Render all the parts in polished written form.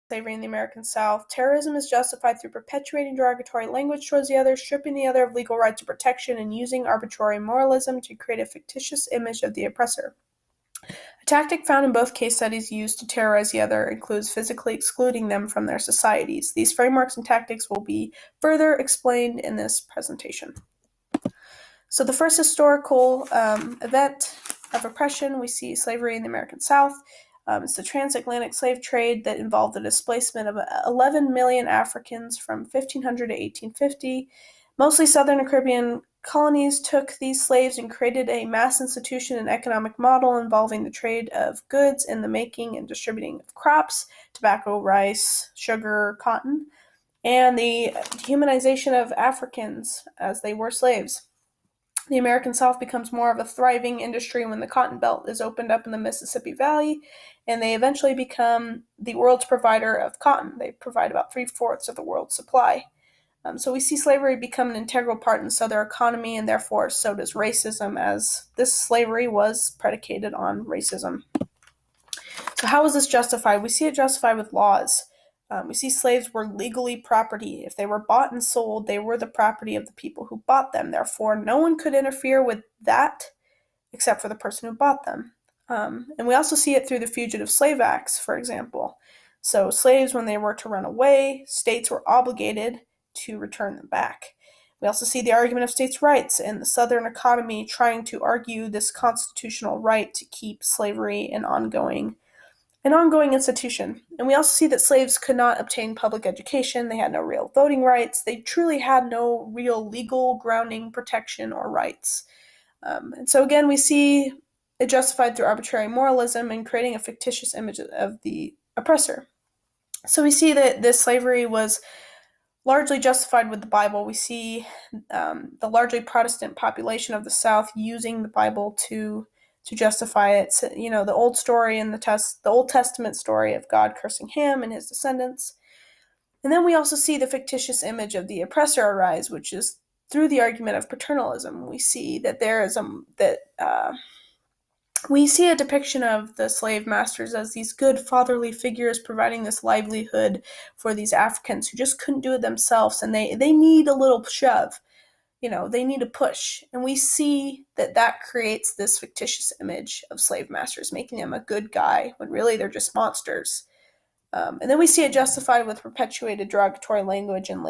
Slavery in the American South. Terrorism is justified through perpetuating derogatory language towards the other, stripping the other of legal rights or protection, and using arbitrary moralism to create a fictitious image of the oppressor. A tactic found in both case studies used to terrorize the other includes physically excluding them from their societies. These frameworks and tactics will be further explained in this presentation. So the first historical event of oppression, we see slavery in the American South. It's the transatlantic slave trade that involved the displacement of 11 million Africans from 1500 to 1850. Mostly Southern and Caribbean colonies took these slaves and created a mass institution and economic model involving the trade of goods and the making and distributing of crops, tobacco, rice, sugar, cotton, and the dehumanization of Africans as they were slaves. The American South becomes more of a thriving industry when the cotton belt is opened up in the Mississippi Valley, and they eventually become the world's provider of cotton. They provide about 3/4 of the world's supply. So we see slavery become an integral part in Southern economy, and therefore so does racism, as this slavery was predicated on racism. So how is this justified? We see it justified with laws. We see slaves were legally property. If they were bought and sold, they were the property of the people who bought them. Therefore, no one could interfere with that except for the person who bought them. And we also see it through the Fugitive Slave Acts, for example. So slaves, when they were to run away, states were obligated to return them back. We also see the argument of states' rights and the Southern economy trying to argue this constitutional right to keep slavery an ongoing institution. And we also see that slaves could not obtain public education. They had no real voting rights. They truly had no real legal grounding, protection, or rights. And so again, we see it justified through arbitrary moralism and creating a fictitious image of the oppressor. So we see that this slavery was largely justified with the Bible. We see the largely Protestant population of the South using the Bible to justify it. So, the old story in the Old Testament story of God cursing Ham and his descendants. And then we also see the fictitious image of the oppressor arise, which is through the argument of paternalism. We see that we see a depiction of the slave masters as these good fatherly figures providing this livelihood for these Africans who just couldn't do it themselves, and they need a little shove. They need a push. And we see that creates this fictitious image of slave masters, making them a good guy when really they're just monsters. And then we see it justified with perpetuated derogatory language and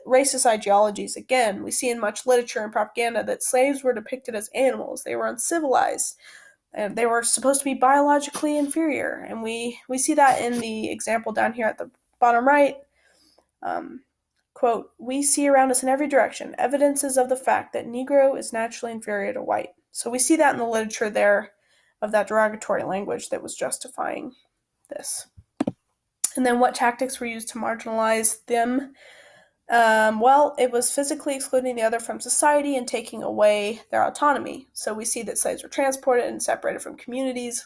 racist ideologies. Again, we see in much literature and propaganda that slaves were depicted as animals. They were uncivilized. And they were supposed to be biologically inferior. And we see that in the example down here at the bottom right. Quote, "We see around us in every direction evidences of the fact that Negro is naturally inferior to white." So we see that in the literature there of that derogatory language that was justifying this. And then what tactics were used to marginalize them? Well, it was physically excluding the other from society and taking away their autonomy. So we see that slaves were transported and separated from communities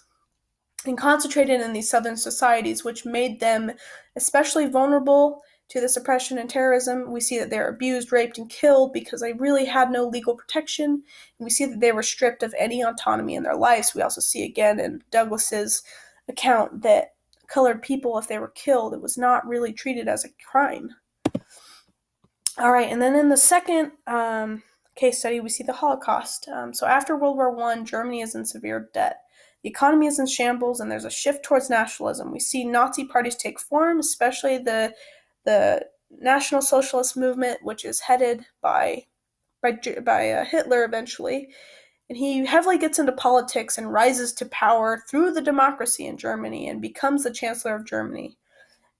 and concentrated in these Southern societies, which made them especially vulnerable to this oppression and terrorism. We see that they're abused, raped, and killed because they really had no legal protection. And we see that they were stripped of any autonomy in their lives. We also see again in Douglas's account that colored people, if they were killed, it was not really treated as a crime. All right, and then in the second case study, we see the Holocaust. So after World War I, Germany is in severe debt. The economy is in shambles, and there's a shift towards nationalism. We see Nazi parties take form, especially the National Socialist movement, which is headed by Hitler eventually. And he heavily gets into politics and rises to power through the democracy in Germany and becomes the Chancellor of Germany.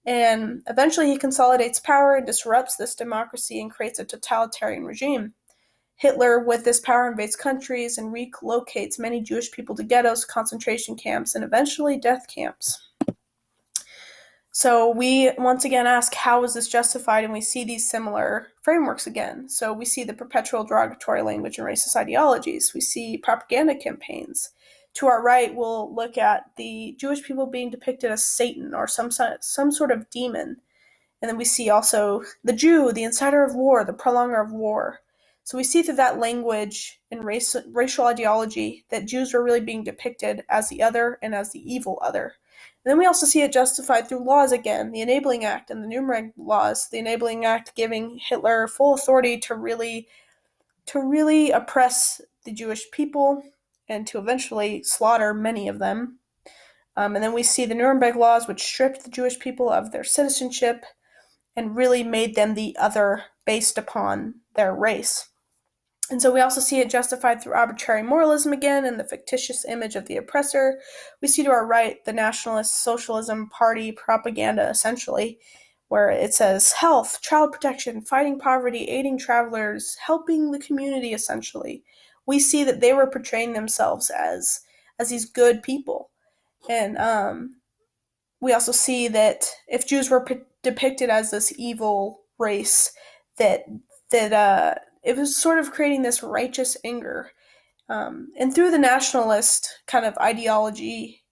And eventually he consolidates power and disrupts this democracy and creates a totalitarian regime. Hitler, with this power, invades countries and relocates many Jewish people to ghettos, concentration camps, and eventually death camps. So we once again ask, how is this justified? And we see these similar frameworks again. So we see the perpetual derogatory language and racist ideologies. We see propaganda campaigns. To our right, we'll look at the Jewish people being depicted as Satan or some sort of demon. And then we see also the Jew, the inciter of war, the prolonger of war. So we see through that language and racial ideology that Jews were really being depicted as the other and as the evil other. And then we also see it justified through laws again, the Enabling Act and the Nuremberg laws. The Enabling Act giving Hitler full authority to really oppress the Jewish people and to eventually slaughter many of them. And then we see the Nuremberg laws, which stripped the Jewish people of their citizenship and really made them the other based upon their race. And so we also see it justified through arbitrary moralism again and the fictitious image of the oppressor. We see to our right the Nationalist Socialism Party propaganda, essentially, where it says health, child protection, fighting poverty, aiding travelers, helping the community, essentially. We see that they were portraying themselves as these good people. And we also see that if Jews were depicted as this evil race, that it was sort of creating this righteous anger. And through the nationalist kind of ideology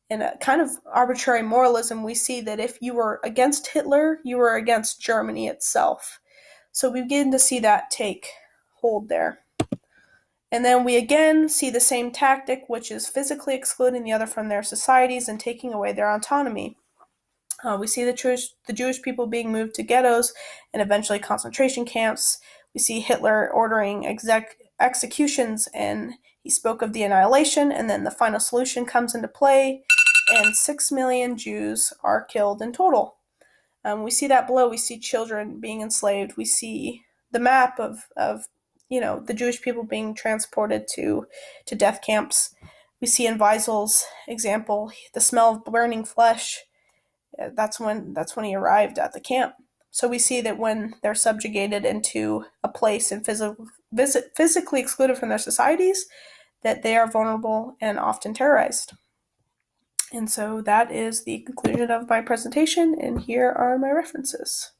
and a kind of arbitrary moralism, we see that if you were against Hitler, you were against Germany itself. So we begin to see that take hold there. And then we again see the same tactic, which is physically excluding the other from their societies and taking away their autonomy. We see the Jewish people being moved to ghettos and eventually concentration camps. We see Hitler ordering executions, and he spoke of the annihilation, and then the final solution comes into play, and 6 million Jews are killed in total. We see that below. We see children being enslaved. We see the map of the Jewish people being transported to death camps. We see in Wiesel's example the smell of burning flesh. That's when he arrived at the camp. So we see that when they're subjugated into a place and physically excluded from their societies, that they are vulnerable and often terrorized. And so that is the conclusion of my presentation, and here are my references.